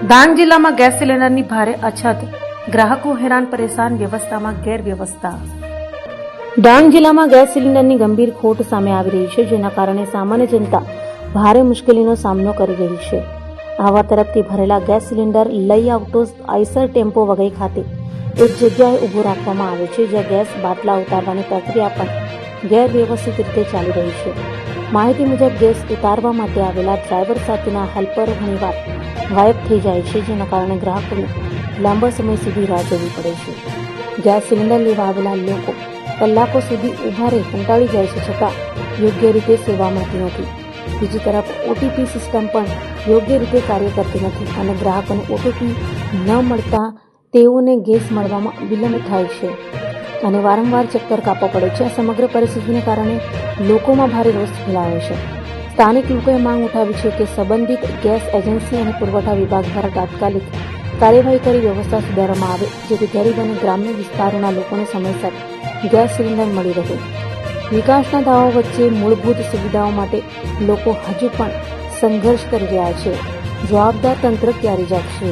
ડાંગ જિલ્લામાં ગેસ સિલિન્ડરની ભારે અછત, ગ્રાહકો હેરાન પરેશાન, વ્યવસ્થામાં ગેરવ્યવસ્થા. ડાંગ જિલ્લામાં ગેસ સિલિન્ડરની ગંભીર ખોટ સામે આવી રહી છે, જેના કારણે સામાન્ય જનતા ભારે મુશ્કેલીનો સામનો કરી રહી છે. આવા તરફથી ભરેલા ગેસ સિલિન્ડર લઈ આવતો આઈસર ટેમ્પો વઘઈ ખાતે એક જગ્યાએ ઊભો રાખવામાં આવે છે, જ્યાં ગેસ બાટલા ઉતારવાની પ્રક્રિયા પણ ગેરવ્યવસ્થિત રીતે ચાલી રહી છે. માહિતી મુજબ ગેસ ઉતારવા માટે આવેલા ડ્રાઈવર સાથેના હેલ્પરો ઘણીવાર ગાયબ થઈ જાય છે, જેના કારણે ગ્રાહકોને લાંબા સમય સુધી રાહ જોવી પડે છે. ગેસ સિલિન્ડર લેવા આવેલા લોકો કલાકો સુધી ઊભા રહી કંટાળી જાય છે, છતાં યોગ્ય રીતે સેવા મળતી નથી. બીજી તરફ ઓટીપી સિસ્ટમ પણ યોગ્ય રીતે કાર્ય કરતી નથી અને ગ્રાહકોને ઓટીપી ન મળતા તેઓને ગેસ મળવામાં વિલંબ થાય છે અને વારંવાર ચક્કર કાપવા પડે છે. આ સમગ્ર પરિસ્થિતિને કારણે લોકોમાં ભારે રોષ ફેલાયો છે. સ્થાનિક લોકોએ માંગ ઉઠાવી છે કે સંબંધિત ગેસ એજન્સી અને પુરવઠા વિભાગ દ્વારા તાત્કાલિક કાર્યવાહી કરી વ્યવસ્થા સુધારવામાં આવે, જેથી ગરીબ અને ગ્રામ્ય વિસ્તારોના લોકોને સમયસર ગેસ સિલિન્ડર મળી રહે. વિકાસના દાવાઓ વચ્ચે મૂળભૂત સુવિધાઓ માટે લોકો હજુ પણ સંઘર્ષ કરી રહ્યા છે. જવાબદાર તંત્ર ક્યારે જાગશે?